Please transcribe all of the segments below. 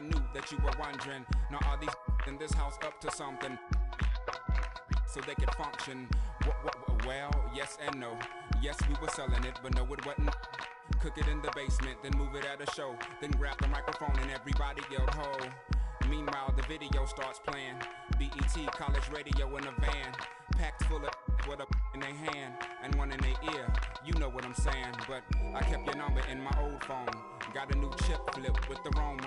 knew that you were wondering. Now are these in this house up to something so they could function? Well, yes and no. Yes, we were selling it, but no, it wasn't. Cook it in the basement, then move it at a show. Then grab the microphone and everybody yelled ho. Meanwhile, the video starts playing. BET, college radio in a van, packed full of with a in their hand and one in their ear. You know what I'm saying, but I kept your number in my old phone. Got a new chip flip with the roam.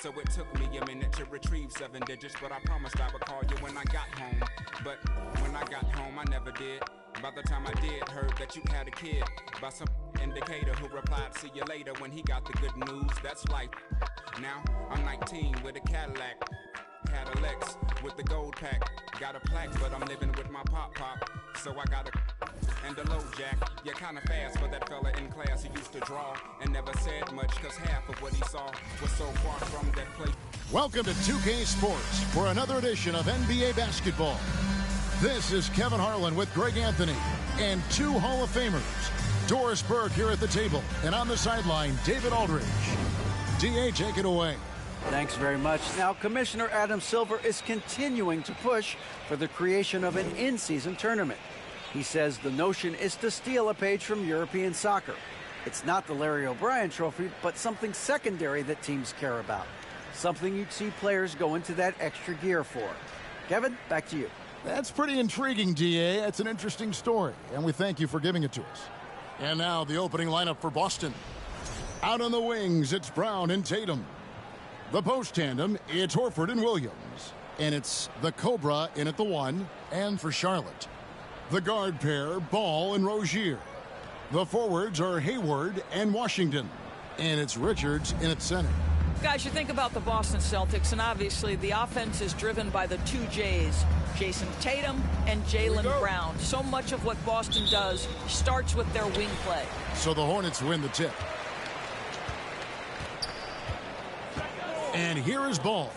So it took me a minute to retrieve 7 digits, but I promised I would call you when I got home. But when I got home, I never did. By the time I did, heard that you had a kid by some indicator who replied, see you later, when he got the good news. That's life. Now I'm 19 with a Cadillacs with the gold pack. Got a plaque, but I'm living with my pop. So I got a and a low jack. You're kinda fast for that fella in class who used to draw and never said much, cause half of what he saw was so far from that place. Welcome to 2K Sports for another edition of NBA basketball. This is Kevin Harlan with Greg Anthony and 2 Hall of Famers. Doris Burke here at the table, and on the sideline, David Aldridge. DA, take it away. Thanks very much. Now, Commissioner Adam Silver is continuing to push for the creation of an in-season tournament. He says the notion is to steal a page from European soccer. It's not the Larry O'Brien Trophy, but something secondary that teams care about. Something you'd see players go into that extra gear for. Kevin, back to you. That's pretty intriguing, DA. It's an interesting story, and we thank you for giving it to us. And now the opening lineup for Boston. Out on the wings, it's Brown and Tatum. The post tandem, it's Horford and Williams. And it's the Cobra in at the 1, and for Charlotte, the guard pair, Ball and Rozier. The forwards are Hayward and Washington. And it's Richards in at center. Guys, you think about the Boston Celtics, and obviously the offense is driven by the 2 J's, Jason Tatum and Jaylen Brown. So much of what Boston does starts with their wing play. So the Hornets win the tip. And here is Ball.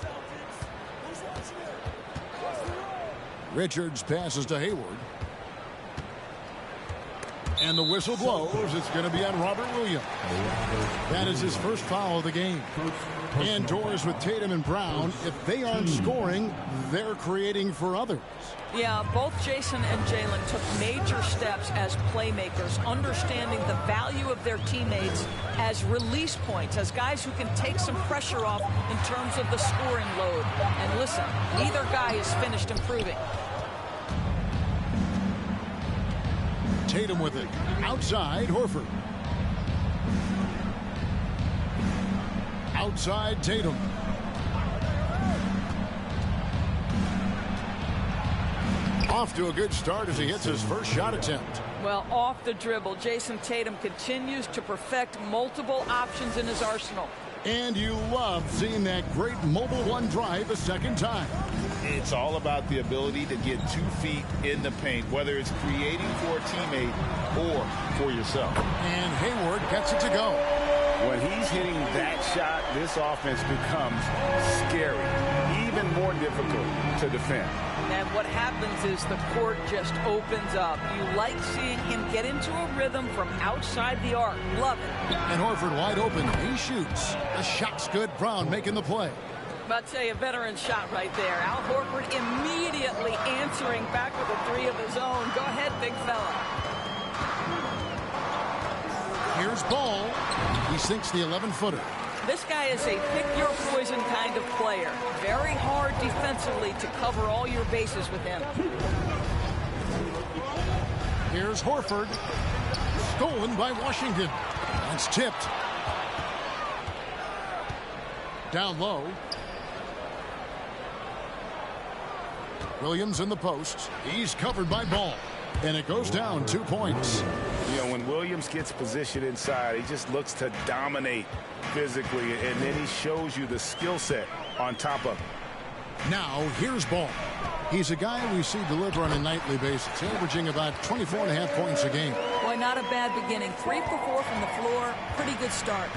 Richards passes to Hayward. And the whistle blows. It's going to be on Robert Williams. That is his first foul of the game. And Doris with Tatum and Brown, if they aren't scoring, they're creating for others. Yeah, both Jason and Jaylen took major steps as playmakers, understanding the value of their teammates as release points, as guys who can take some pressure off in terms of the scoring load. And listen, neither guy is finished improving. Tatum with it. Outside, Horford. Outside, Tatum. Off to a good start as he hits his first shot attempt. Well, off the dribble, Jason Tatum continues to perfect multiple options in his arsenal. And you love seeing that great mobile 1 drive a second time. It's all about the ability to get 2 feet in the paint, whether it's creating for a teammate or for yourself. And Hayward gets it to go. When he's hitting that shot, this offense becomes scary, even more difficult to defend. And what happens is the court just opens up. You like seeing him get into a rhythm from outside the arc. Love it. And Horford wide open. He shoots. The shot's good. Brown making the play. I'll tell you, a veteran shot right there. Al Horford immediately answering back with a 3 of his own. Go ahead, big fella. Here's Ball. He sinks the 11-footer. This guy is a pick-your-poison kind of player. Very hard defensively to cover all your bases with him. Here's Horford. Stolen by Washington. It's tipped. Down low. Williams in the post. He's covered by Ball. And it goes down 2 points. You know, when Williams gets positioned inside, he just looks to dominate physically, and then he shows you the skill set on top of it. Now, here's Ball. He's a guy we see deliver on a nightly basis, averaging about 24.5 points a game. Boy, not a bad beginning. 3 for 4 from the floor. Pretty good start.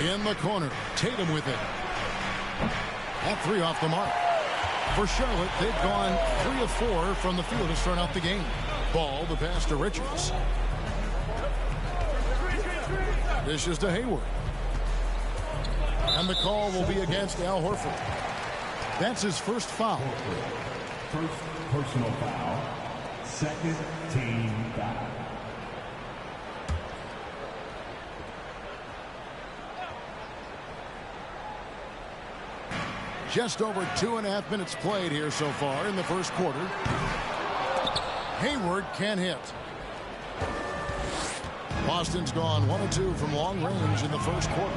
In the corner, Tatum with it. That 3 off the mark. For Charlotte, they've gone 3 of 4 from the field to start out the game. Ball, the pass to Richards. This is to Hayward. And the call will be against Al Horford. That's his first foul. First personal foul. Second team foul. Just over 2.5 minutes played here so far in the first quarter. Hayward can't hit. Boston's gone 1 of 2 from long range in the first quarter.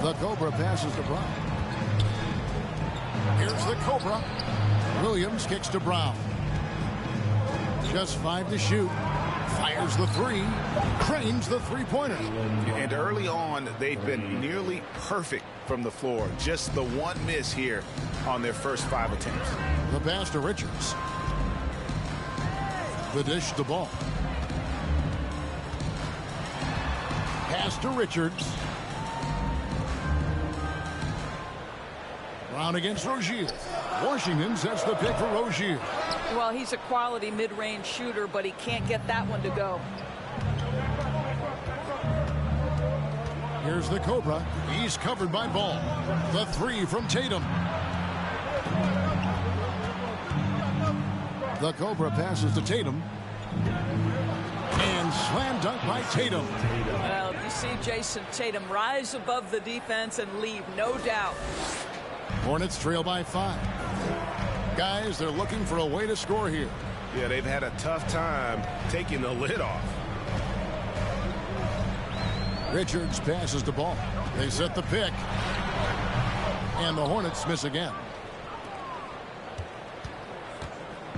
The Cobra passes to Brown. Here's the Cobra. Williams kicks to Brown. Just 5 to shoot. Fires the 3. Cranes the three-pointer. And early on, they've been nearly perfect from the floor. Just the one miss here on their first 5 attempts. The pass to Richards. The dish to Ball. Pass to Richards. Brown against Rozier. Washington sets the pick for Rozier. Well, he's a quality mid-range shooter, but he can't get that one to go. Here's the Cobra. He's covered by Ball. The 3 from Tatum. The Cobra passes to Tatum. And slam dunk by Tatum. Well, you see Jason Tatum rise above the defense and leave, no doubt. Hornets trail by 5. Guys, they're looking for a way to score here. Yeah, they've had a tough time taking the lid off. Richards passes the ball. They set the pick. And the Hornets miss again.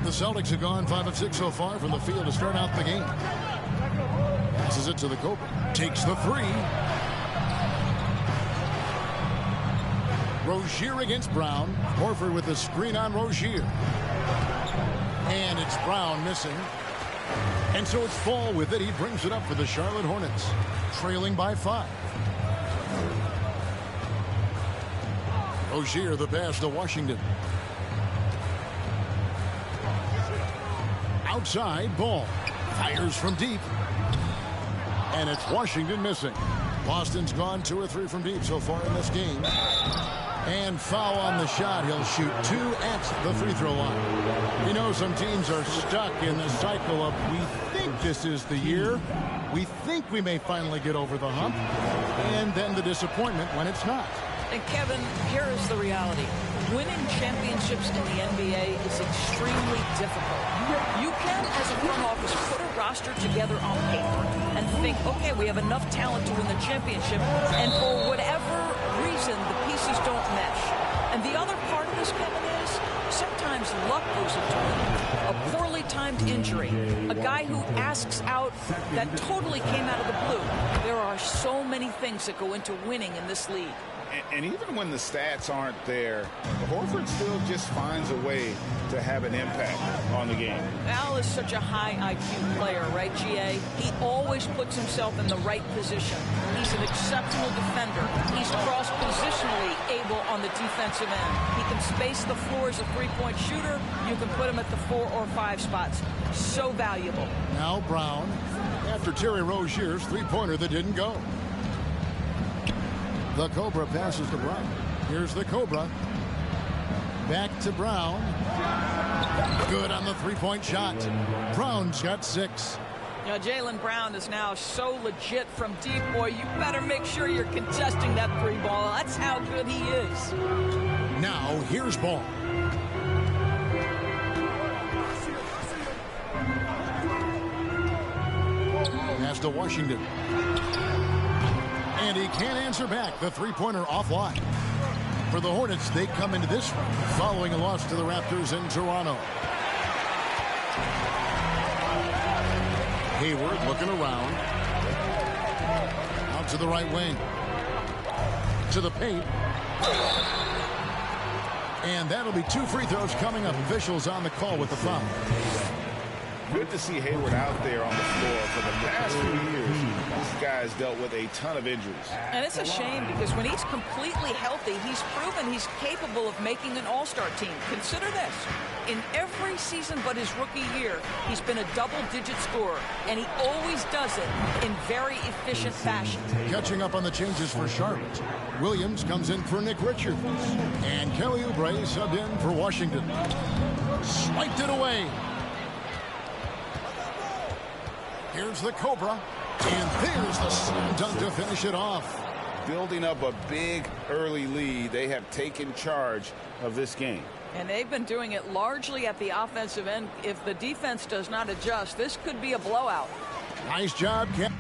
The Celtics have gone 5 of 6 so far from the field to start out the game. Passes it to the Cobra. Takes the 3. Rozier against Brown. Horford with the screen on Rozier. And it's Brown missing. And so it's Ball with it. He brings it up for the Charlotte Hornets. Trailing by 5. Rozier the pass to Washington. Outside, Ball. Fires from deep. And it's Washington missing. Boston's gone 2 or 3 from deep so far in this game. And foul on the shot. He'll shoot 2 at the free throw line. You know, some teams are stuck in the cycle of we think this is the year. We think we may finally get over the hump. And then the disappointment when it's not. And Kevin, here is the reality. Winning championships in the NBA is extremely difficult. You can, as a front office, put a roster together on paper and think, okay, we have enough talent to win the championship, and for whatever reason, the pieces don't mesh. And the other part of this, Kevin, is sometimes luck goes into it. A poorly timed injury, a guy who asks out that totally came out of the blue. There are so many things that go into winning in this league. And even when the stats aren't there, Horford still just finds a way to have an impact on the game. Al is such a high IQ player, right, GA? He always puts himself in the right position. He's an exceptional defender. He's cross-positionally able on the defensive end. He can space the floor as a three-point shooter. You can put him at the 4 or 5 spots. So valuable. Now Brown, after Terry Rozier's three-pointer that didn't go. The Cobra passes to Brown. Here's the Cobra. Back to Brown. Good on the three-point shot. Brown's got 6. You know, Jaylen Brown is now so legit from deep. Boy, you better make sure you're contesting that 3-ball. That's how good he is. Now, here's Ball. Pass to Washington. And he can't answer back. The three-pointer offline. For the Hornets, they come into this one following a loss to the Raptors in Toronto. Hayward looking around. Out to the right wing. To the paint. And that'll be 2 free throws coming up. Officials on the call with the foul. Good to see Hayward out there on the floor. For the past few years, he's guy's dealt with a ton of injuries. And it's a shame because when he's completely healthy, he's proven he's capable of making an all-star team. Consider this. In every season but his rookie year, he's been a double-digit scorer, and he always does it in very efficient fashion. Catching up on the changes for Charlotte. Williams comes in for Nick Richards. And Kelly Oubre subbed in for Washington. Swiped it away. Here's the Cobra. And there's the slam dunk to finish it off. Building up a big early lead. They have taken charge of this game. And they've been doing it largely at the offensive end. If the defense does not adjust, this could be a blowout. Nice job, Ken.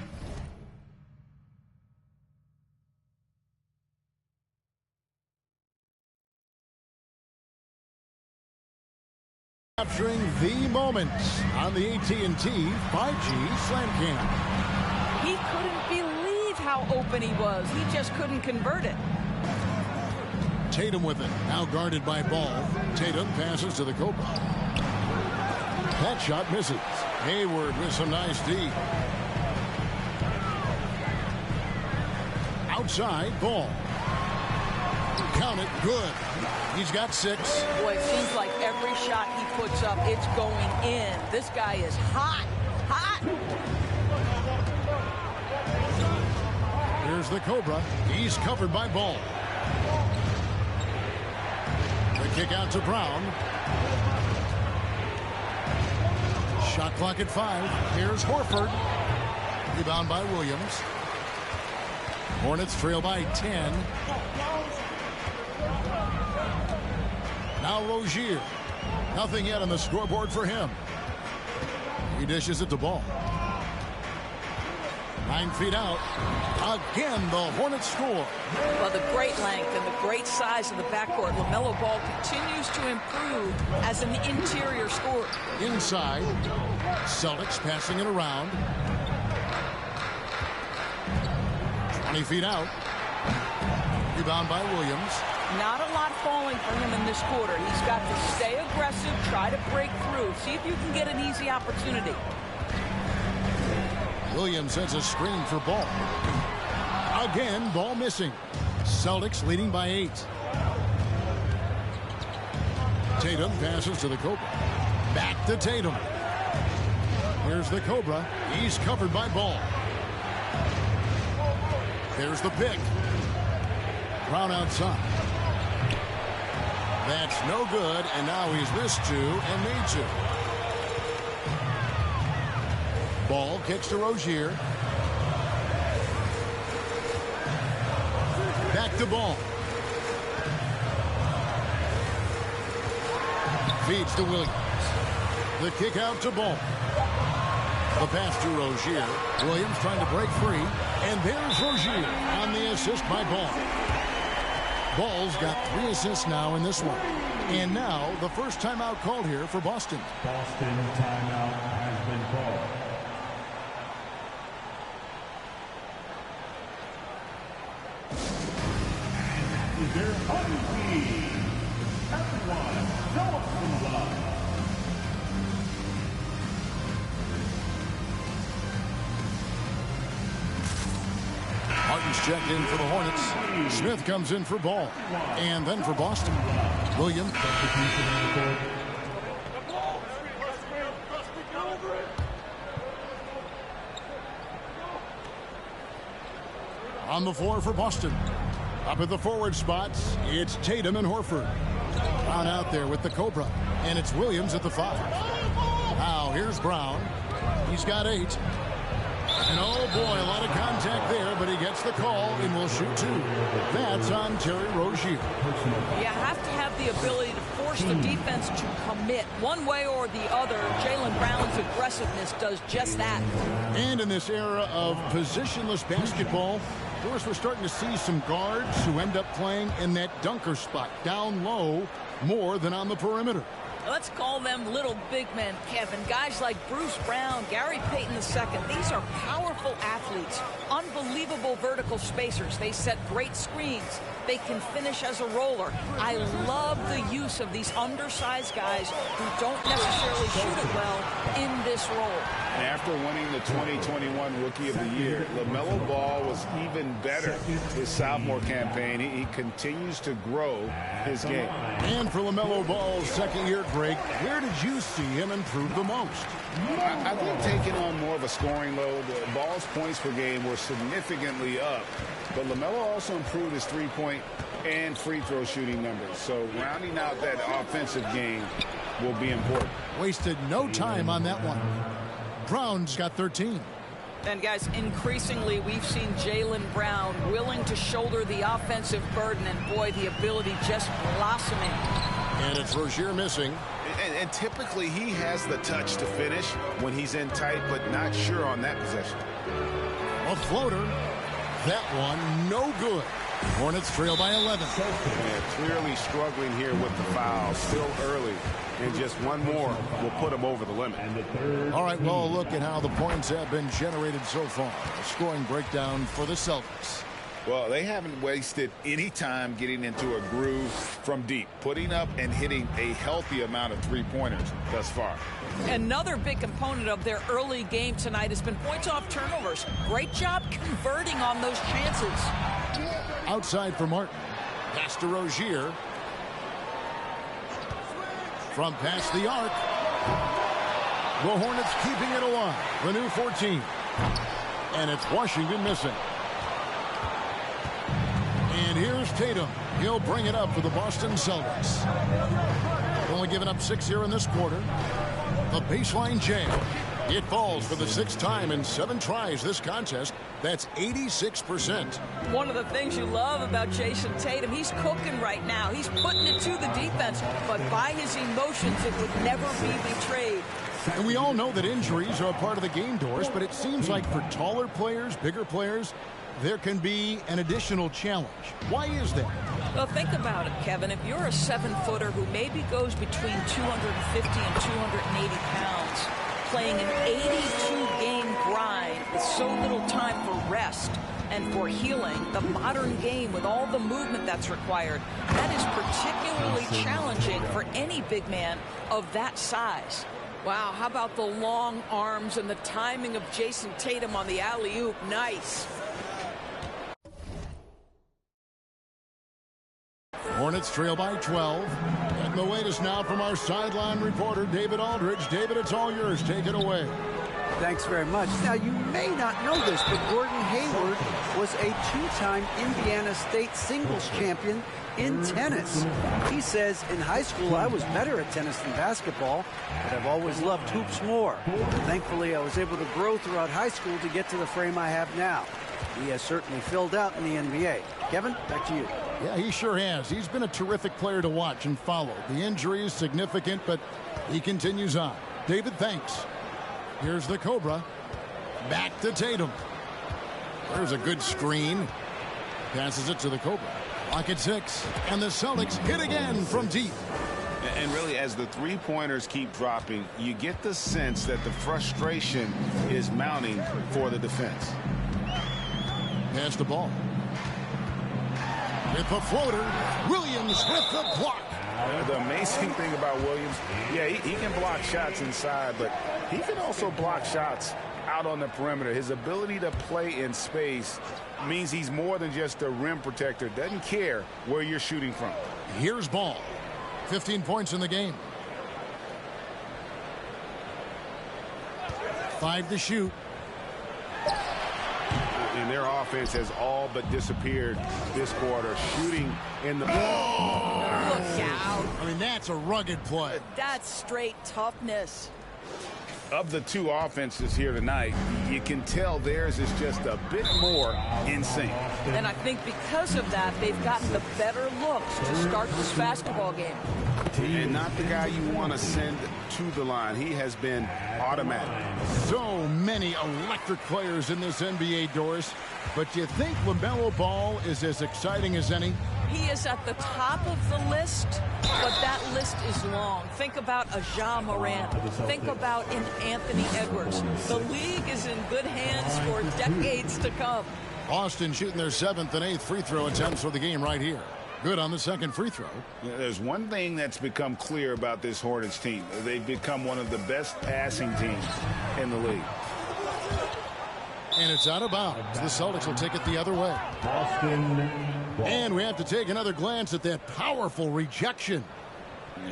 Capturing the moments on the AT&T 5G Slam Cam. He couldn't believe how open he was. He just couldn't convert it. Tatum with it. Now guarded by Ball. Tatum passes to the Cobra. That shot misses. Hayward with some nice D. Outside, Ball. Count it. Good. He's got 6. Boy, it seems like every shot he puts up, it's going in. This guy is hot. Hot. Here's the Cobra. He's covered by Ball. The kick out to Brown. Shot clock at 5. Here's Horford. Rebound by Williams. Hornets trail by 10. Now Rozier. Nothing yet on the scoreboard for him. He dishes it to Ball. 9 feet out. Again, the Hornets score. Well, the great length and the great size of the backcourt. LaMelo Ball continues to improve as an interior scorer. Inside. Celtics passing it around. 20 feet out. Rebound by Williams. Not a lot falling for him in this quarter. He's got to stay aggressive, try to break through, see if you can get an easy opportunity. Williams sets a screen for Ball. Again, Ball missing. Celtics leading by 8. Tatum passes to the Cobra. Back to Tatum. Here's the Cobra. He's covered by Ball. There's the pick. Brown outside. That's no good, and now he's missed 2 and made 2. Ball kicks to Rozier. Back to Ball. Feeds to Williams. The kick out to Ball. The pass to Rozier. Williams trying to break free. And there's Rozier on the assist by Ball. Ball's got 3 assists now in this one. And now the first timeout called here for Boston. Boston timeout has been called. Is there hockey? Everyone, show us some love. Martin's checked in for the Hornets. Smith comes in for Ball. And then for Boston. Williams. On the floor for Boston. Up at the forward spots, it's Tatum and Horford. Brown out there with the Cobra. And it's Williams at the 5. Now here's Brown. He's got 8. And oh boy, a lot of contact there, but he gets the call and will shoot 2. That's on Terry Rozier. You have to have the ability to force the defense to commit one way or the other. Jaylen Brown's aggressiveness does just that. And in this era of positionless basketball, of course, we're starting to see some guards who end up playing in that dunker spot, down low, more than on the perimeter. Let's call them little big men, Kevin. Guys like Bruce Brown, Gary Payton II. These are powerful athletes athletes. Unbelievable vertical spacers. They set great screens. They can finish as a roller. I love the use of these undersized guys who don't necessarily shoot it well in this role. And after winning the 2021 Rookie of the Year, LaMelo Ball was even better his sophomore campaign. He continues to grow his game. And for LaMelo Ball's second year at Drake, where did you see him improve the most? I think taking on more of a scoring load, Ball's points per game were significantly up. But LaMelo also improved his three-point and free throw shooting numbers. So rounding out that offensive game will be important. Wasted no time on that one. Brown's got 13. And guys, increasingly we've seen Jaylen Brown willing to shoulder the offensive burden, and boy, the ability just blossoming. And it's Rozier missing. And typically he has the touch to finish when he's in tight, but not sure on that possession. A floater. That one no good. Hornets trail by 11. Yeah, clearly struggling here with the foul. Still early. And just one more will put him over the limit. All right, well, a look at how the points have been generated so far. A scoring breakdown for the Celtics. Well, they haven't wasted any time getting into a groove from deep, putting up and hitting a healthy amount of three-pointers thus far. Another big component of their early game tonight has been points off turnovers. Great job converting on those chances. Outside for Martin. Pass to Rozier. From past the arc. The Hornets keeping it alive. The new 14. And it's Washington missing. And here's Tatum. He'll bring it up for the Boston Celtics. Only giving up 6 here in this quarter. The baseline jam. It falls for the 6th time in 7 tries this contest. That's 86%. One of the things you love about Jason Tatum, he's cooking right now. He's putting it to the defense, but by his emotions, it would never be betrayed. And we all know that injuries are a part of the game, Doris, but it seems like for taller players, bigger players, there can be an additional challenge. Why is that? Well, think about it, Kevin. If you're a 7-footer who maybe goes between 250 and 280 pounds, playing an 82-game grind with so little time for rest and for healing, the modern game with all the movement that's required, that is particularly challenging for any big man of that size. Wow, how about the long arms and the timing of Jason Tatum on the alley-oop? Nice. Hornets trail by 12. And the latest now from our sideline reporter, David Aldridge. David, it's all yours. Take it away. Thanks very much. Now, you may not know this, but Gordon Hayward was a 2-time Indiana State singles champion in tennis. He says, in high school, I was better at tennis than basketball, but I've always loved hoops more. Thankfully, I was able to grow throughout high school to get to the frame I have now. He has certainly filled out in the NBA. Kevin, back to you. Yeah, he sure has. He's been a terrific player to watch and follow. The injury is significant, but he continues on. David, thanks. Here's the Cobra. Back to Tatum. There's a good screen. Passes it to the Cobra. Lock at 6. And the Celtics hit again from deep. And really, as the three-pointers keep dropping, you get the sense that the frustration is mounting for the defense. Pass the ball. With the floater, Williams with the block. The amazing thing about Williams, yeah, he can block shots inside, but he can also block shots out on the perimeter. His ability to play in space means he's more than just a rim protector. Doesn't care where you're shooting from. Here's Ball. 15 points in the game. 5 to shoot. And their offense has all but disappeared this quarter. Shooting in the... Look out. I mean, that's a rugged play. That's straight toughness. Of the two offenses here tonight, you can tell theirs is just a bit more in sync. And I think because of that, they've gotten the better looks to start this basketball game. And not the guy you want to send to the line. He has been automatic. So many electric players in this NBA, Doris. But do you think LaMelo Ball is as exciting as any? He is at the top of the list, but that list is long. Think about a Ja Morant. Think about an Anthony Edwards. The league is in good hands for decades to come. Boston shooting their 7th and 8th free throw attempts for the game right here. Good on the second free throw. There's one thing that's become clear about this Hornets team. They've become one of the best passing teams in the league. And it's out of bounds. The Celtics will take it the other way. Boston. And we have to take another glance at that powerful rejection.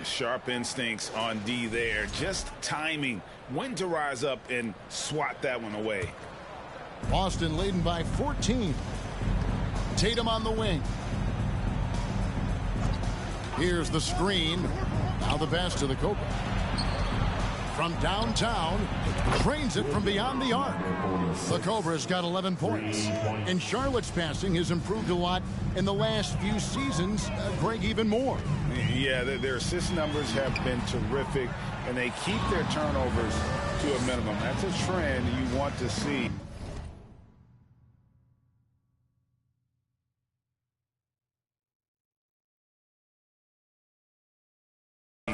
Sharp instincts on D there. Just timing when to rise up and swat that one away. Boston leading by 14. Tatum on the wing. Here's the screen. Now the pass to the Cobra. From downtown, trains it from beyond the arc. The Cobra's got 11 points. And Charlotte's passing has improved a lot in the last few seasons. Greg, even more. Yeah, their assist numbers have been terrific, and they keep their turnovers to a minimum. That's a trend you want to see.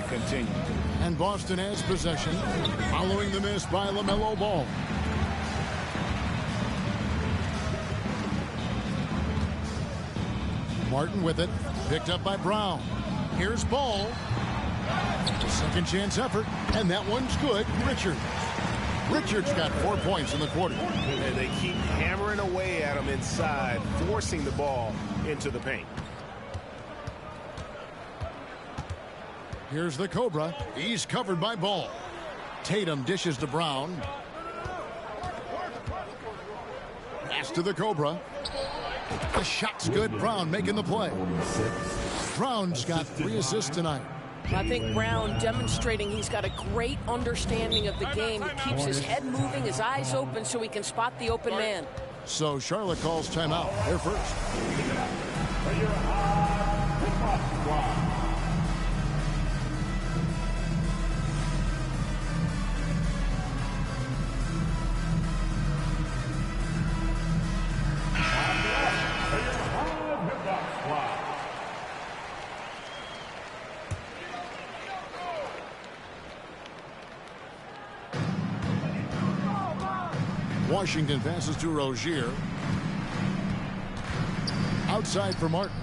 Continue. And Boston has possession following the miss by LaMelo Ball. Martin with it, picked up by Brown. Here's Ball. Second chance effort, and that one's good. Richards got 4 points in the quarter. And they keep hammering away at him inside, forcing the ball into the paint. Here's the Cobra. He's covered by Ball. Tatum dishes to Brown. Pass to the Cobra. The shot's good. Brown making the play. Brown's got 3 assists tonight. I think Brown demonstrating he's got a great understanding of the game. He keeps his head moving, his eyes open so he can spot the open man. So Charlotte calls timeout. They're first. Washington passes to Rozier. Outside for Martin.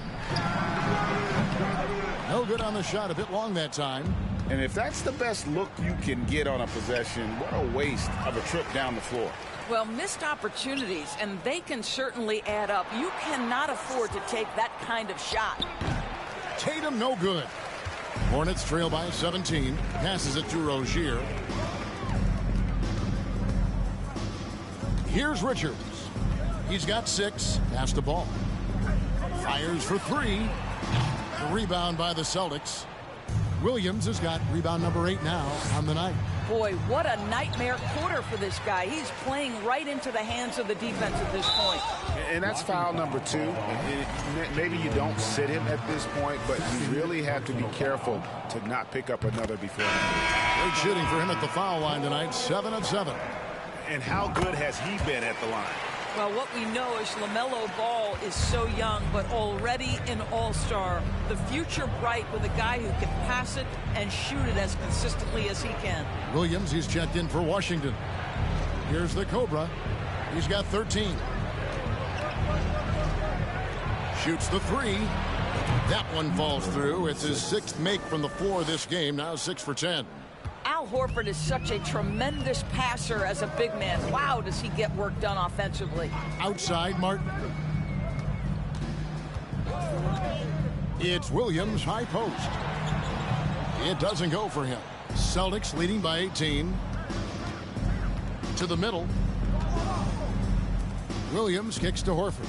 No good on the shot. A bit long that time. And if that's the best look you can get on a possession, what a waste of a trip down the floor. Well, missed opportunities, and they can certainly add up. You cannot afford to take that kind of shot. Tatum no good. Hornets trail by 17. Passes it to Rozier. Here's Richards. He's got 6. Pass the ball. Fires for 3. The rebound by the Celtics. Williams has got rebound number 8 now on the night. Boy, what a nightmare quarter for this guy. He's playing right into the hands of the defense at this point. And that's foul number 2. Maybe you don't sit him at this point, but you really have to be careful to not pick up another before that. Great shooting for him at the foul line tonight. 7 of 7. And how good has he been at the line? Well, what we know is LaMelo Ball is so young, but already an all-star. The future bright with a guy who can pass it and shoot it as consistently as he can. Williams, he's checked in for Washington. Here's the Cobra. He's got 13. Shoots the 3. That one falls through. It's his 6th make from the floor this game. Now 6 for 10. Al Horford is such a tremendous passer as a big man. Wow, does he get work done offensively. Outside, Martin. It's Williams, high post. It doesn't go for him. Celtics leading by 18. To the middle. Williams kicks to Horford.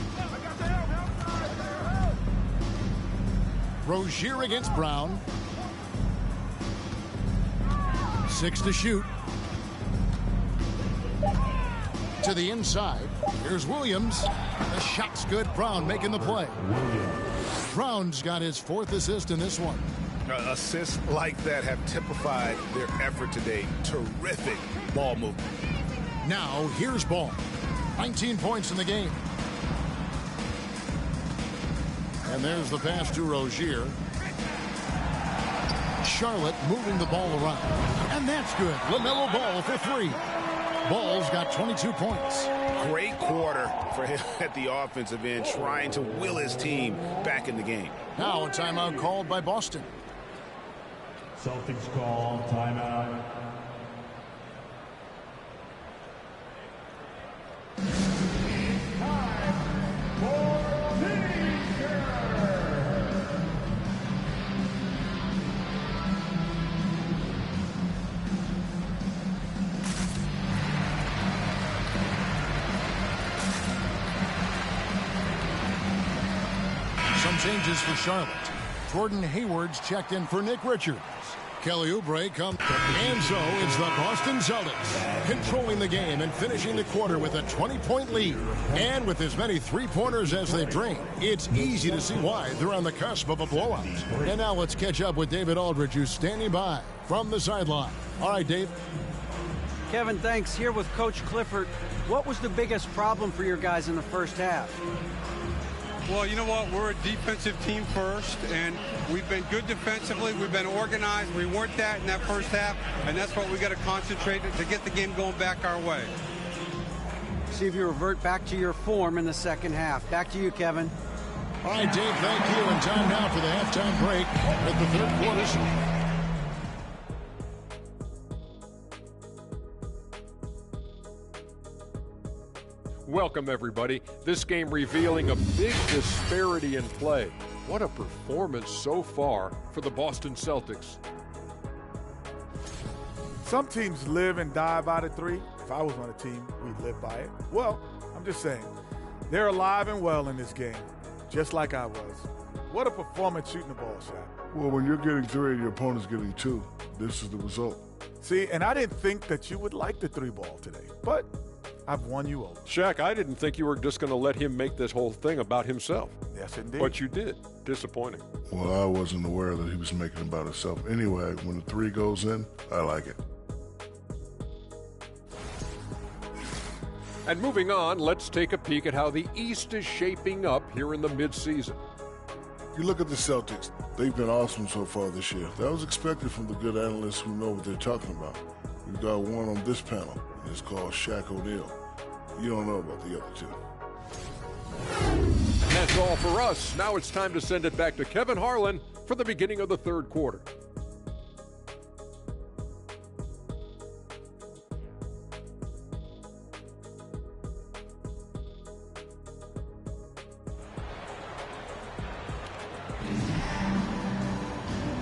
Rozier against Brown. 6 to shoot. To the inside. Here's Williams. The shot's good. Brown making the play. Brown's got his 4th assist in this one. Assists like that have typified their effort today. Terrific ball movement. Now, here's Ball. 19 points in the game. And there's the pass to Rozier. Charlotte moving the ball around. And that's good. LaMelo Ball for 3. Ball's got 22 points. Great quarter for him at the offensive end, trying to will his team back in the game. Now a timeout called by Boston. Celtics call timeout. Time for Leader. Some changes for Charlotte. Jordan Hayward's checked in for Nick Richards. Kelly Oubre comes. And so it's the Boston Celtics controlling the game and finishing the quarter with a 20-point lead. And with as many three-pointers as they've drained, it's easy to see why they're on the cusp of a blowout. And now let's catch up with David Aldridge, who's standing by from the sideline. All right, Dave. Kevin, thanks. Here with Coach Clifford. What was the biggest problem for your guys in the first half? Well, you know what? We're a defensive team first, and we've been good defensively. We've been organized. We weren't that in that first half, and that's what we got to concentrate to get the game going back our way. See if you revert back to your form in the second half. Back to you, Kevin. All right, Dave, thank you. And time now for the halftime break at the third quarter. Welcome, everybody. This game revealing a big disparity in play. What a performance so far for the Boston Celtics. Some teams live and die by the three. If I was on a team, we'd live by it. Well, I'm just saying, they're alive and well in this game, just like I was. What a performance shooting the ball shot. Well, when you're getting 3 and your opponent's getting 2, this is the result. See, and I didn't think that you would like the 3-ball today, but I've won you over. Shaq, I didn't think you were just going to let him make this whole thing about himself. Yes, indeed. But you did. Disappointing. Well, I wasn't aware that he was making it about himself. Anyway, when the 3 goes in, I like it. And moving on, let's take a peek at how the East is shaping up here in the midseason. You look at the Celtics. They've been awesome so far this year. That was expected from the good analysts who know what they're talking about. We've got one on this panel. It's called Shaq O'Neal. You don't know about the other 2. That's all for us. Now it's time to send it back to Kevin Harlan for the beginning of the third quarter.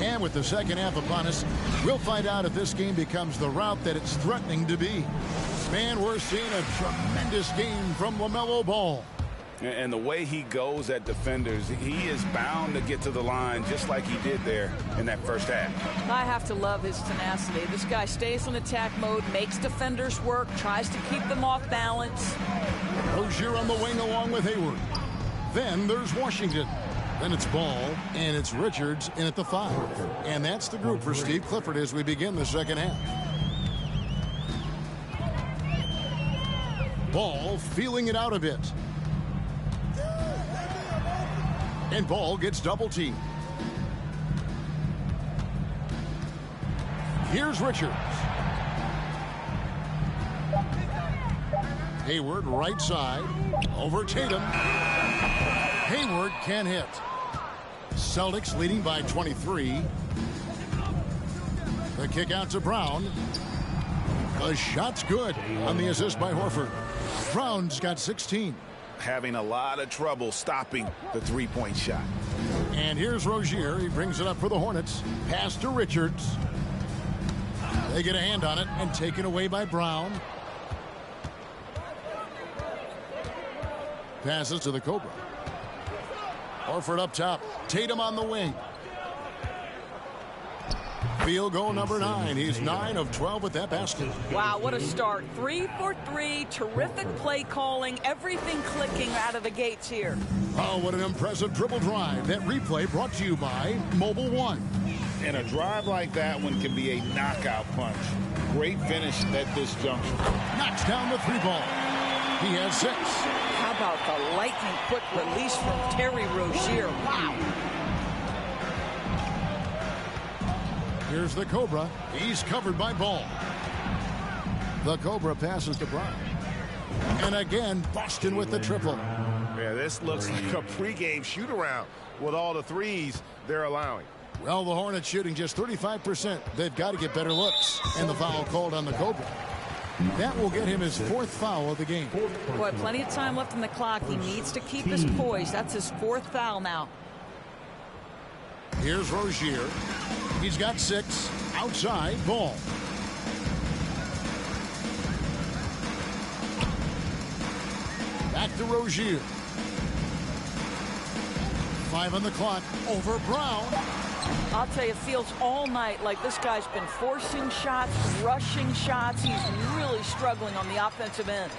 And with the second half upon us, we'll find out if this game becomes the route that it's threatening to be. Man, we're seeing a tremendous game from LaMelo Ball. And the way he goes at defenders, he is bound to get to the line just like he did there in that first half. I have to love his tenacity. This guy stays in attack mode, makes defenders work, tries to keep them off balance. Rozier on the wing along with Hayward. Then there's Washington. Then it's Ball, and it's Richards in at the 5. And that's the group for Steve Clifford as we begin the second half. Ball feeling it out a bit. And Ball gets double-teamed. Here's Richards. Hayward right side. Over Tatum. Hayward can hit. Celtics leading by 23. The kick out to Brown. The shot's good on the assist by Horford. Brown's got 16. Having a lot of trouble stopping the three-point shot. And here's Rozier. He brings it up for the Hornets. Pass to Richards. They get a hand on it and taken away by Brown. Passes to the Cobra. Horford up top. Tatum on the wing. Field goal number 9. He's 9 of 12 with that basket. Wow, what a start. 3 for 3. Terrific play calling. Everything clicking out of the gates here. Oh, what an impressive dribble drive. That replay brought to you by Mobile One. And a drive like that one can be a knockout punch. Great finish at this juncture. Knocks down the 3 ball. He has 6. How about the lightning quick release from Terry Rozier? Wow. Here's the Cobra. He's covered by Ball. The Cobra passes to Brown. And again, Boston with the triple. Yeah, this looks like a pregame shoot-around with all the threes they're allowing. Well, the Hornets shooting just 35%. They've got to get better looks. And the foul called on the Cobra. That will get him his 4th foul of the game. Boy, plenty of time left in the clock. He needs to keep his poise. That's his 4th foul now. Here's Rozier. He's got 6. Outside, Ball. Back to Rozier. 5 on the clock. Over Brown. I'll tell you, it feels all night like this guy's been forcing shots, rushing shots. He's really struggling on the offensive end.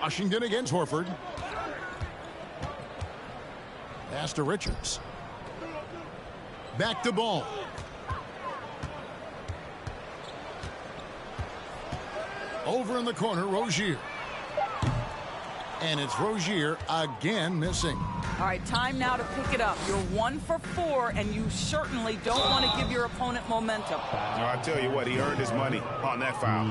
Washington against Horford. Pass to Richards. Back to Ball. Over in the corner, Rozier. And it's Rozier again missing. All right, time now to pick it up. You're 1 for 4, and you certainly don't want to give your opponent momentum. I'll tell you what, he earned his money on that foul.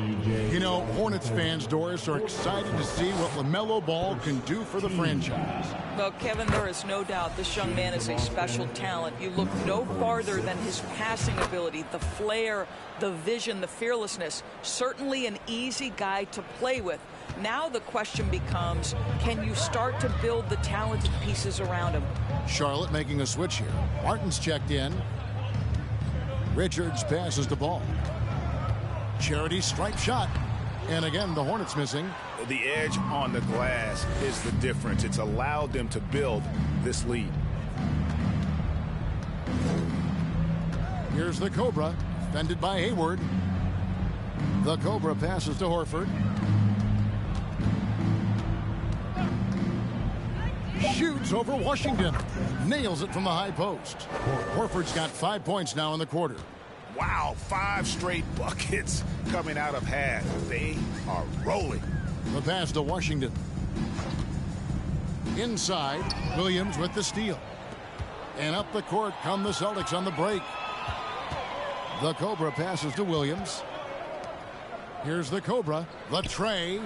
You know, Hornets fans, Doris, are excited to see what LaMelo Ball can do for the franchise. Well, Kevin, there is no doubt this young man is a special talent. You look no farther than his passing ability, the flair, the vision, the fearlessness. Certainly an easy guy to play with. Now the question becomes, can you start to build the talented pieces around him? Charlotte making a switch here. Martin's checked in. Richards passes the Ball. Charity stripe shot. And again, the Hornets missing. The edge on the glass is the difference. It's allowed them to build this lead. Here's the Cobra, defended by Hayward. The Cobra passes to Horford. Shoots over Washington. Nails it from the high post. Horford's got 5 points now in the quarter. Wow, 5 straight buckets coming out of half. They are rolling. The pass to Washington. Inside, Williams with the steal. And up the court come the Celtics on the break. The Cobra passes to Williams. Here's the Cobra. The tray.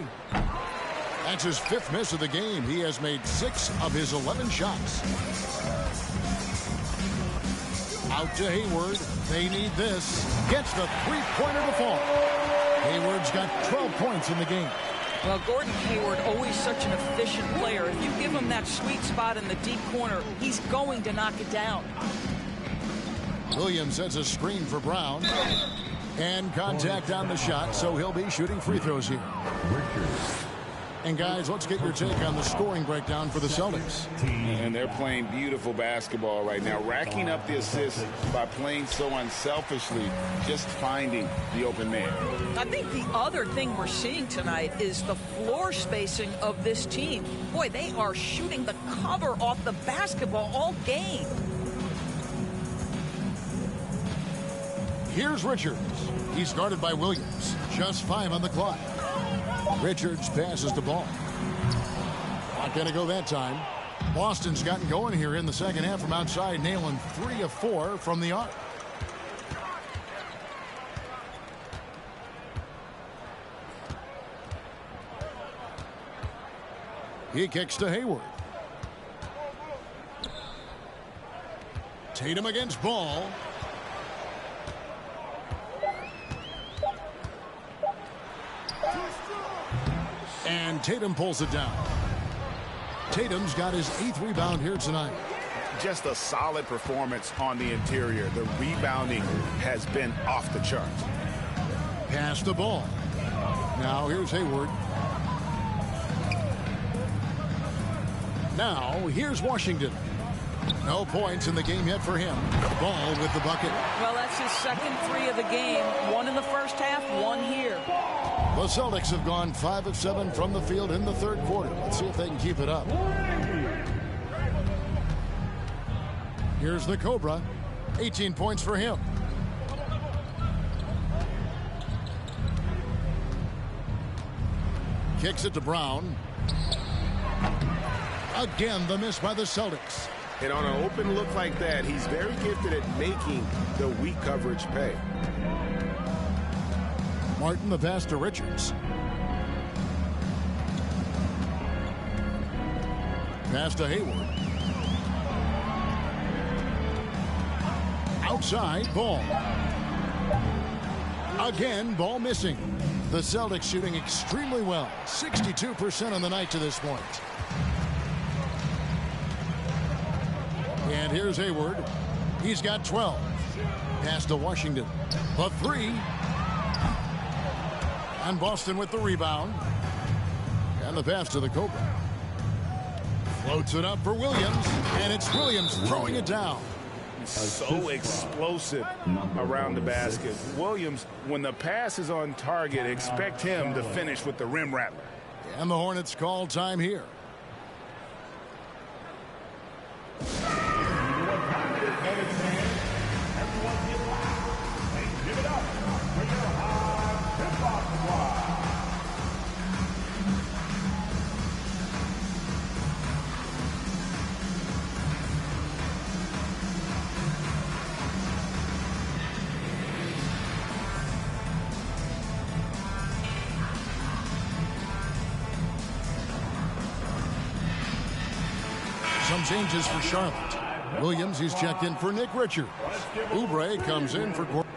That's his 5th miss of the game. He has made 6 of his 11 shots. Out to Hayward. They need this. Gets the 3-pointer to fall. Hayward's got 12 points in the game. Well, Gordon Hayward, always such an efficient player. If you give him that sweet spot in the deep corner, he's going to knock it down. Williams sets a screen for Brown. And contact on the shot, so he'll be shooting free throws here. And guys, let's get your take on the scoring breakdown for the Celtics. And they're playing beautiful basketball right now, racking up the assists by playing so unselfishly, just finding the open man. I think the other thing we're seeing tonight is the floor spacing of this team. Boy, they are shooting the cover off the basketball all game. Here's Richards. He's guarded by Williams. Just 5 on the clock. Richards passes the Ball. Not going to go that time. Boston's gotten going here in the second half from outside, nailing 3 of 4 from the arc. He kicks to Hayward. Tatum against Ball. And Tatum pulls it down. Tatum's got his 8th rebound here tonight. Just a solid performance on the interior. The rebounding has been off the charts. Pass the Ball. Now here's Hayward. Now here's Washington. No points in the game yet for him. Ball with the bucket. Well, that's his 2nd 3 of the game. 1 in the first half, 1 here. The Celtics have gone 5 of 7 from the field in the 3rd quarter. Let's see if they can keep it up. Here's the Cobra. 18 points for him. Kicks it to Brown. Again, the miss by the Celtics. And on an open look like that, he's very gifted at making the weak coverage pay. Martin, the pass to Richards. Pass to Hayward. Outside, Ball. Again, Ball missing. The Celtics shooting extremely well. 62% on the night to this point. And here's Hayward. He's got 12. Pass to Washington. A three. And Boston with the rebound. And the pass to the Cobra. Floats it up for Williams. And it's Williams throwing it down. So explosive around the basket. Williams, when the pass is on target, expect him to finish with the rim rattler. And the Hornets call time here. Some changes for Charlotte. Williams, he's checked in for Nick Richards. Oubre comes in for Gordon.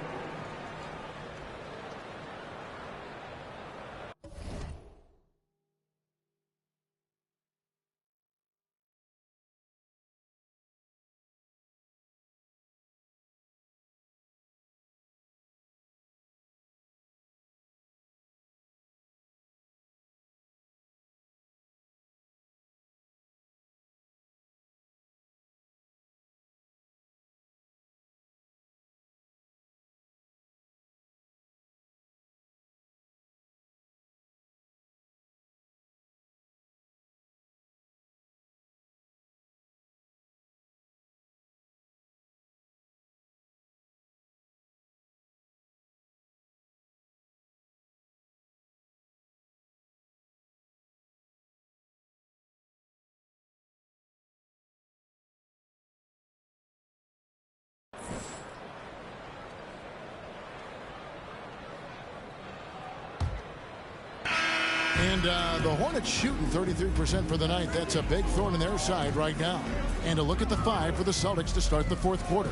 And the Hornets shooting 33% for the night. That's a big thorn in their side right now. And a look at the five for the Celtics to start the fourth quarter.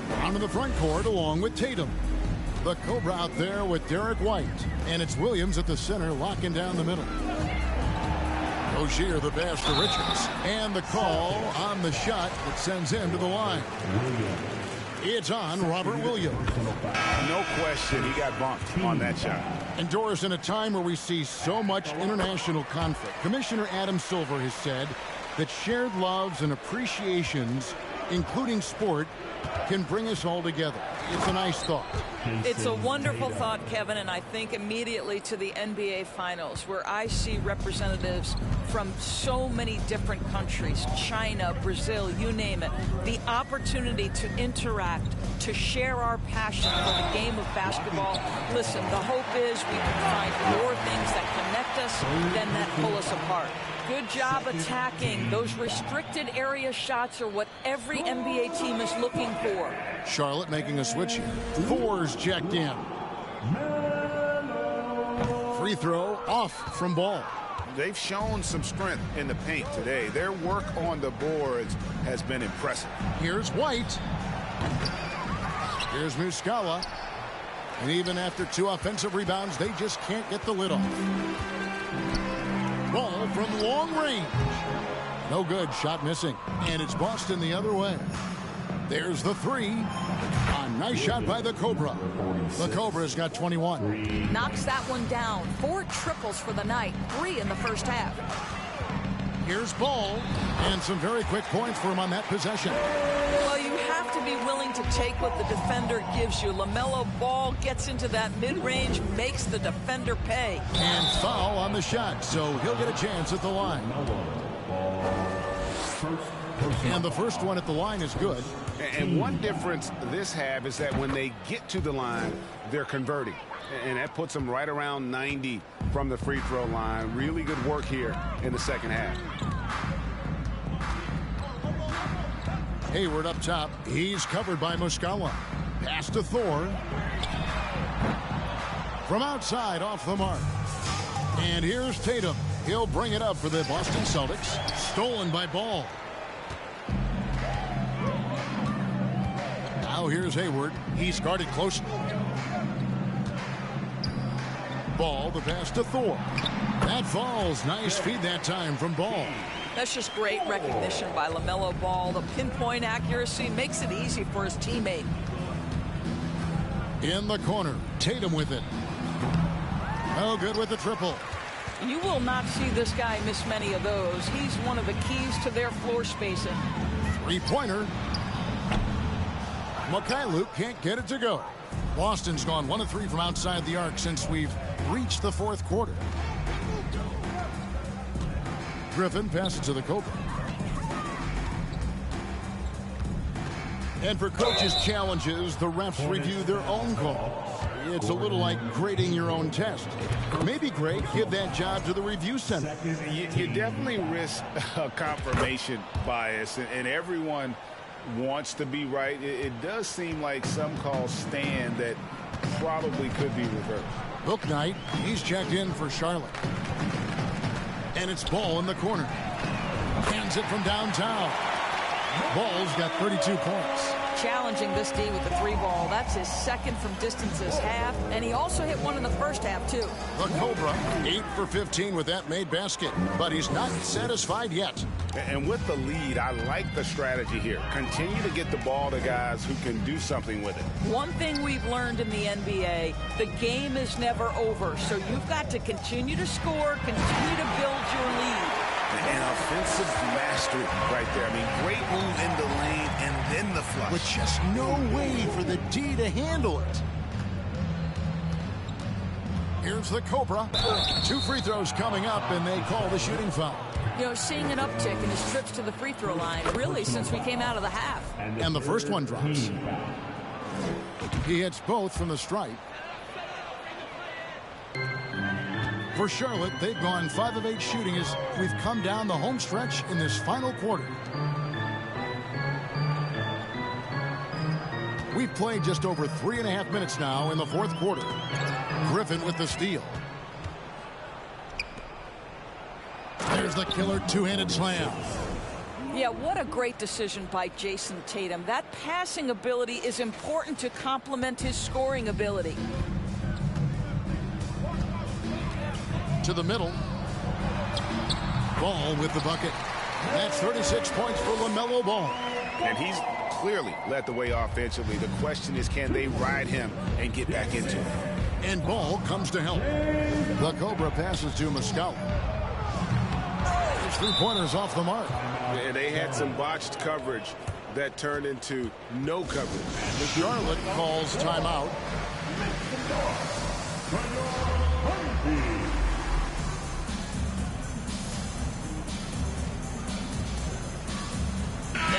Down to the front court along with Tatum. The Cobra out there with Derek White. And it's Williams at the center locking down the middle. Rozier the pass to Richards. And the call on the shot that sends him to the line. It's on Robert Williams. No question, he got bumped on that shot. And Doris, in a time where we see so much international conflict, Commissioner Adam Silver has said that shared loves and appreciations, including sport, can bring us all together. It's a nice thought. It's a wonderful thought, Kevin, and I think immediately to the NBA Finals, where I see representatives from so many different countries, China, Brazil, you name it, the opportunity to interact, to share our passion for the game of basketball. Listen, the hope is we can find more things that connect us than that pull us apart. Good job attacking. Those restricted area shots are what every NBA team is looking for. Charlotte making a switch here. Fours checked in. Free throw off from Ball. They've shown some strength in the paint today. Their work on the boards has been impressive. Here's White. Here's Muscala. And even after 2 offensive rebounds, they just can't get the lid off. Ball from long range. No good. Shot missing. And it's Boston the other way. There's the three. A nice shot by the Cobra. The Cobra's got 21. Knocks that one down. 4 triples for the night. 3 in the first half. Here's Ball. And some very quick points for him on that possession. Well, you have to be willing to take what the defender gives you. LaMelo Ball gets into that mid-range, makes the defender pay. And foul on the shot, so he'll get a chance at the line. And the first one at the line is good. And one difference this half is that when they get to the line, they're converting. And that puts them right around 90 from the free throw line. Really good work here in the second half. Hayward up top. He's covered by Muscala. Pass to Thor. From outside, off the mark. And here's Tatum. He'll bring it up for the Boston Celtics. Stolen by Ball. Now here's Hayward. He's guarded closely. Ball, the pass to Thor. That falls. Nice feed that time from Ball. That's just great recognition by LaMelo Ball. The pinpoint accuracy makes it easy for his teammate. In the corner, Tatum with it. No good with the triple. You will not see this guy miss many of those. He's one of the keys to their floor spacing. Three-pointer. Mikhailuk can't get it to go. Boston's gone 1 of 3 from outside the arc since we've reached the fourth quarter. Griffin passes to the Cobra. And for coaches' challenges, the refs review their own calls. It's a little like grading your own test. Maybe, Greg, give that job to the review center. You definitely risk a confirmation bias, and everyone wants to be right. It does seem like some calls stand that probably could be reversed. Bouknight, he's checked in for Charlotte. And it's Ball in the corner. Hands it from downtown. Ball's got 32 points. Challenging this D with the 3-ball. That's his second from distance this half. And he also hit one in the first half, too. The Cobra, 8 for 15 with that made basket. But he's not satisfied yet. And with the lead, I like the strategy here. Continue to get the ball to guys who can do something with it. One thing we've learned in the NBA, the game is never over. So you've got to continue to score, continue to build your lead. And offensive mastery right there. I mean, great move in the lane and then the flush. With just no way for the D to handle it. Here's the Cobra. 2 free throws coming up, and they call the shooting foul. You know, seeing an uptick in his trips to the free throw line, really, since we came out of the half. And the first one drops. He hits both from the stripe. For Charlotte, they've gone 5 of 8 shooting as we've come down the home stretch in this final quarter. We've played just over 3.5 minutes now in the fourth quarter. Griffin with the steal. There's the killer two-handed slam. Yeah, what a great decision by Jason Tatum. That passing ability is important to complement his scoring ability. To the middle. Ball with the bucket. That's 36 points for LaMelo Ball. And he's clearly led the way offensively. The question is, can they ride him and get back into it? And Ball comes to help. The Cobra passes to Muscala. His 3-pointers off the mark. And they had some botched coverage that turned into no coverage. Charlotte calls timeout.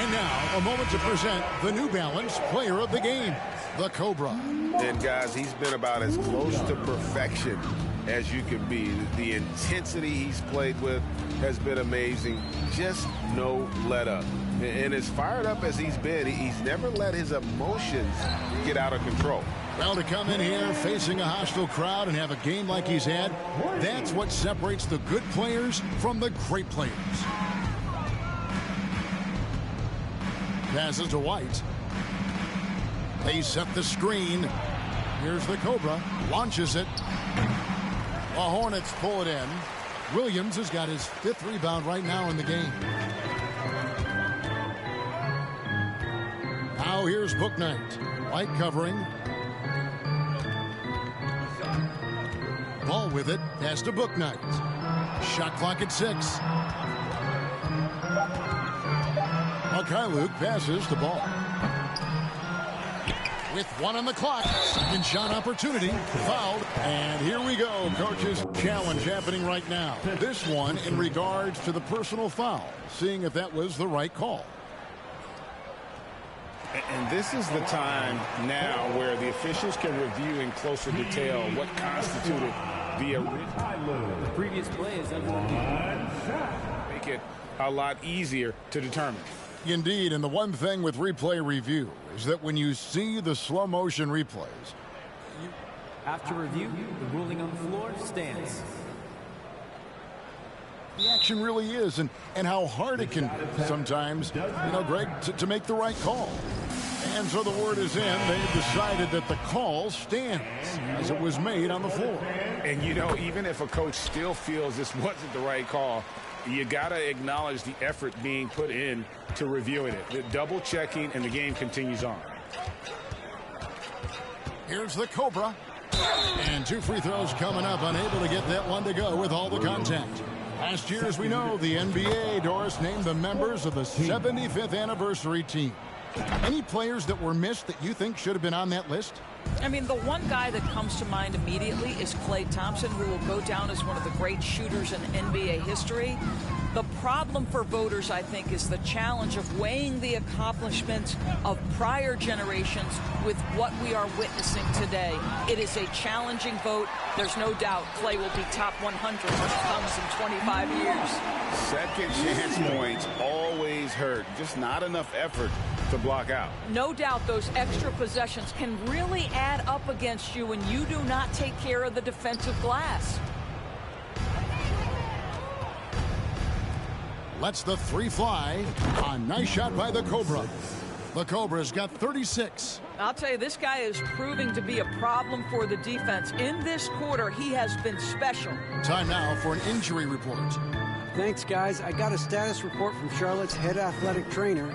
And now, a moment to present the New Balance Player of the Game, the Cobra. And guys, he's been about as close to perfection as you can be. The intensity he's played with has been amazing. Just no let up. And as fired up as he's been, he's never let his emotions get out of control. Well, to come in here facing a hostile crowd and have a game like he's had, that's what separates the good players from the great players. Passes to White. They set the screen. Here's the Cobra. Launches it. The Hornets pull it in. Williams has got his 5th rebound right now in the game. Now here's Bouknight. White covering. Ball with it. Pass to Bouknight. Shot clock at 6. Mikhailuk passes the ball. With 1 on the clock, second shot opportunity, fouled, and here we go. Coach's challenge happening right now. This one in regards to the personal foul, seeing if that was the right call. And this is the time now where the officials can review in closer detail what constituted the original. The previous play is under make it a lot easier to determine. Indeed, and the one thing with replay review is that when you see the slow motion replays, after review, the ruling on the floor stands. The action really is, and how hard it can be sometimes, Greg, to make the right call. And so the word is in. They've decided that the call stands as it was made on the floor. And, even if a coach still feels this wasn't the right call, you got to acknowledge the effort being put in to reviewing it. The double checking, and the game continues on. Here's the Cobra. And 2 free throws coming up, unable to get that one to go with all the contact. Last year, as we know, the NBA, Doris, named the members of the 75th anniversary team. Any players that were missed that you think should have been on that list? I mean, the one guy that comes to mind immediately is Klay Thompson, who will go down as one of the great shooters in NBA history. The problem for voters, I think, is the challenge of weighing the accomplishments of prior generations with what we are witnessing today. It is a challenging vote. There's no doubt Klay will be top 100 when it comes in 25 years. Second chance points always hurt. Just not enough effort to block out. No doubt those extra possessions can really add up against you when you do not take care of the defensive glass. Lets the 3 fly. A nice shot by the Cobra. The Cobra's got 36. I'll tell you, this guy is proving to be a problem for the defense. In this quarter, he has been special. Time now for an injury report. Thanks, guys. I got a status report from Charlotte's head athletic trainer.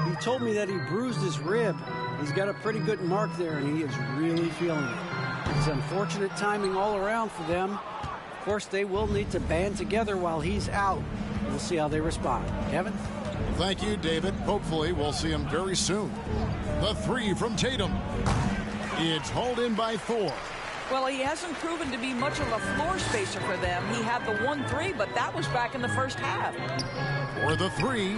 He told me that he bruised his rib. He's got a pretty good mark there, and he is really feeling it. It's unfortunate timing all around for them. Of course, they will need to band together while he's out. We'll see how they respond. Kevin? Thank you, David. Hopefully, we'll see him very soon. The 3 from Tatum. It's hauled in by Thor. Well, he hasn't proven to be much of a floor spacer for them. He had the 1-3, but that was back in the first half. For the 3.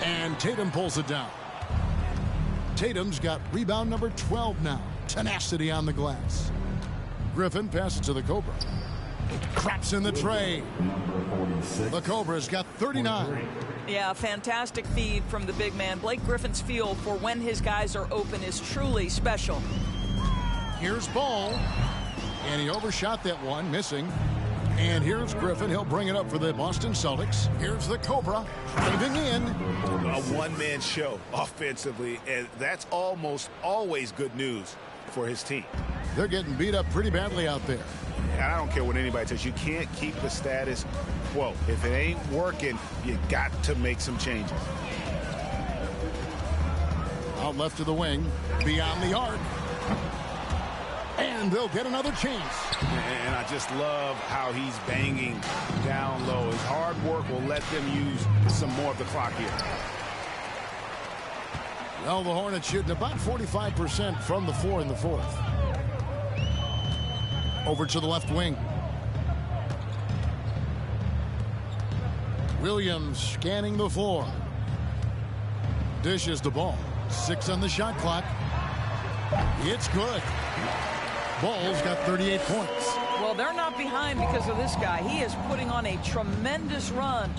And Tatum pulls it down. Tatum's got rebound number 12 now. Tenacity on the glass. Griffin passes to the Cobra. Traps in the tray. The Cobra's got 39. Yeah, fantastic feed from the big man. Blake Griffin's feel for when his guys are open is truly special. Here's Ball. And he overshot that one, missing. And here's Griffin. He'll bring it up for the Boston Celtics. Here's the Cobra. Driving in. A one-man show offensively, and that's almost always good news for his team. They're getting beat up pretty badly out there. And I don't care what anybody says. You can't keep the status quo. If it ain't working, you got to make some changes. Out left to the wing. Beyond the arc. And they'll get another chance. And I just love how he's banging down low. His hard work will let them use some more of the clock here. Well, the Hornets shooting about 45% from the floor in the fourth. Over to the left wing. Williams scanning the floor. Dishes the ball. 6 on the shot clock. It's good. Ball's got 38 points. Well, they're not behind because of this guy. He is putting on a tremendous run.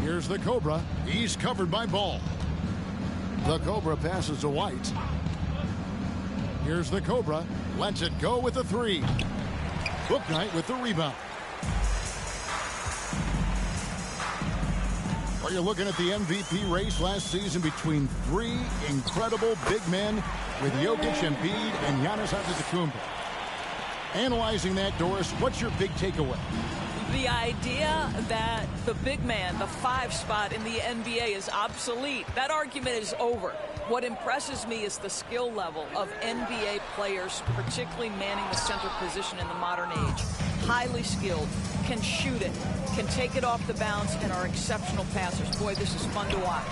Here's the Cobra. He's covered by Ball. The Cobra passes to White. Here's the Cobra. Lets it go with the 3. Bouknight with the rebound. Well, you're looking at the MVP race last season between 3 incredible big men with Jokic, Embiid, and Giannis Antetokounmpo. Analyzing that, Doris, what's your big takeaway? The idea that the big man, the 5 spot in the NBA is obsolete. That argument is over. What impresses me is the skill level of NBA players, particularly manning the center position in the modern age. Highly skilled, can shoot it, can take it off the bounce, and are exceptional passers. Boy, this is fun to watch.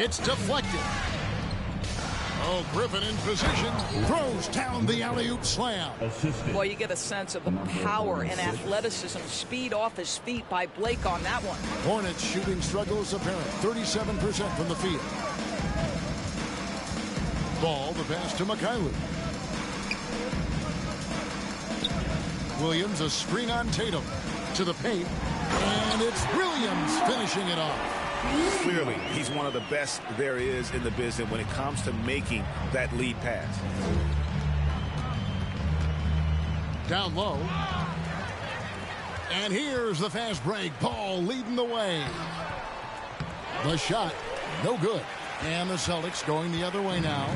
It's deflected. Oh, Griffin in position. Throws down the alley-oop slam. Well, you get a sense of the power and athleticism, speed off his feet by Blake on that one. Hornets shooting struggles apparent. 37% from the field. Ball, the pass to Mikhailuk. Williams, a screen on Tatum. To the paint. And it's Williams finishing it off. Clearly, he's one of the best there is in the business when it comes to making that lead pass. Down low. And here's the fast break. Ball leading the way. The shot, no good. And the Celtics going the other way now.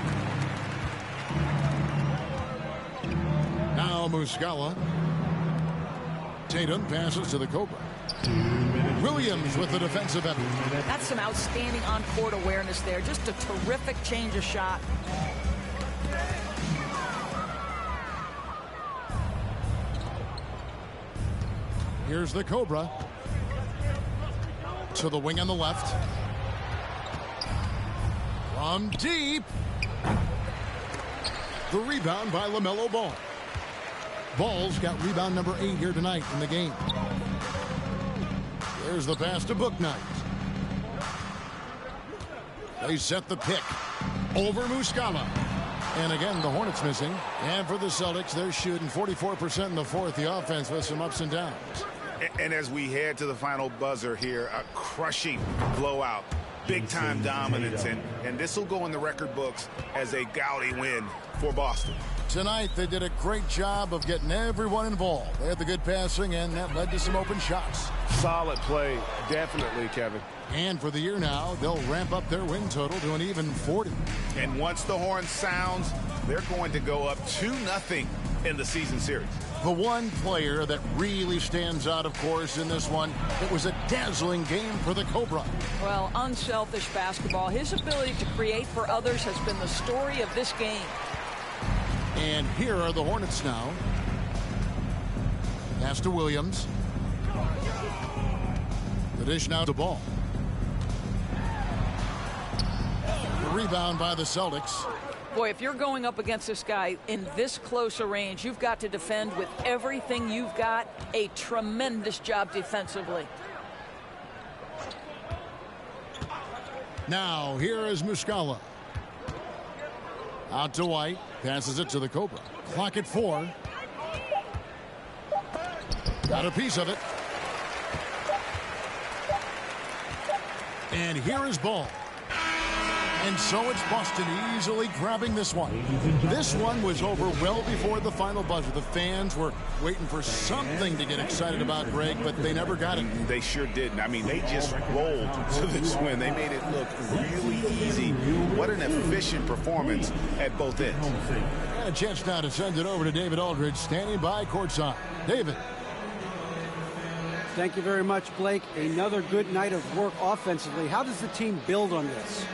Now Muscala. Tatum passes to the Cobra. Williams with the defensive effort. That's some outstanding on-court awareness there. Just a terrific change of shot. Here's the Cobra. To the wing on the left. From deep. The rebound by LaMelo Ball. Ball's got rebound number 8 here tonight in the game. There's the pass to Bouknight. They set the pick. Over Muscala. And again, the Hornets missing. And for the Celtics, they're shooting 44% in the fourth. The offense with some ups and downs. And as we head to the final buzzer here, a crushing blowout. Big-time dominance. And this will go in the record books as a gaudy win for Boston. Tonight, they did a great job of getting everyone involved. They had the good passing, and that led to some open shots. Solid play, definitely, Kevin. And for the year now, they'll ramp up their win total to an even 40. And once the horn sounds, they're going to go up 2-0 in the season series. The one player that really stands out, of course, in this one, it was a dazzling game for the Cobra. Well, unselfish basketball. His ability to create for others has been the story of this game. And here are the Hornets now. Pass to Williams. The dish now to Ball. The rebound by the Celtics. Boy, if you're going up against this guy in this close a range, you've got to defend with everything you've got. A tremendous job defensively. Now, here is Muscala. Out to White. Passes it to the Cobra. Clock at 4. Got a piece of it. And here is Ball. And so it's Boston easily grabbing this one. This one was over well before the final buzzer. The fans were waiting for something to get excited about, Greg, but they never got it. They sure didn't. I mean, they just rolled to this win. They made it look really easy. What an efficient performance at both ends. And a chance now to send it over to David Aldridge, standing by courtside. David. Thank you very much, Blake. Another good night of work offensively. How does the team build on this?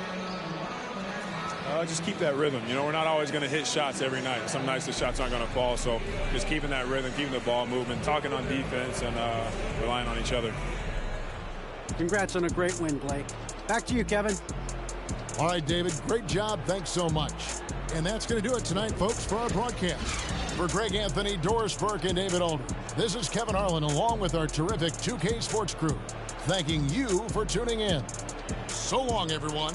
Just keep that rhythm. You know, we're not always going to hit shots every night. Some nights the shots aren't going to fall. So just keeping that rhythm, keeping the ball moving, talking on defense, and relying on each other. Congrats on a great win, Blake. Back to you, Kevin. All right, David, great job. Thanks so much. And that's going to do it tonight, folks, for our broadcast. For Greg Anthony, Doris Burke, and David Aldridge, this is Kevin Harlan along with our terrific 2K Sports crew, thanking you for tuning in. So long, everyone.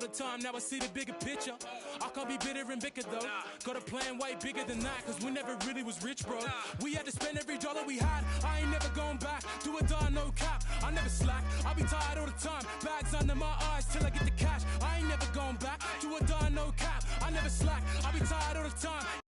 the time, now I see the bigger picture. I can't be bitter and bitter though. Got a plan way bigger than that, cause we never really was rich, bro. We had to spend every dollar we had. I ain't never going back. Do or die, no cap. I never slack. I be tired all the time. Bags under my eyes till I get the cash. I ain't never going back. Do or die, no cap. I never slack. I be tired all the time.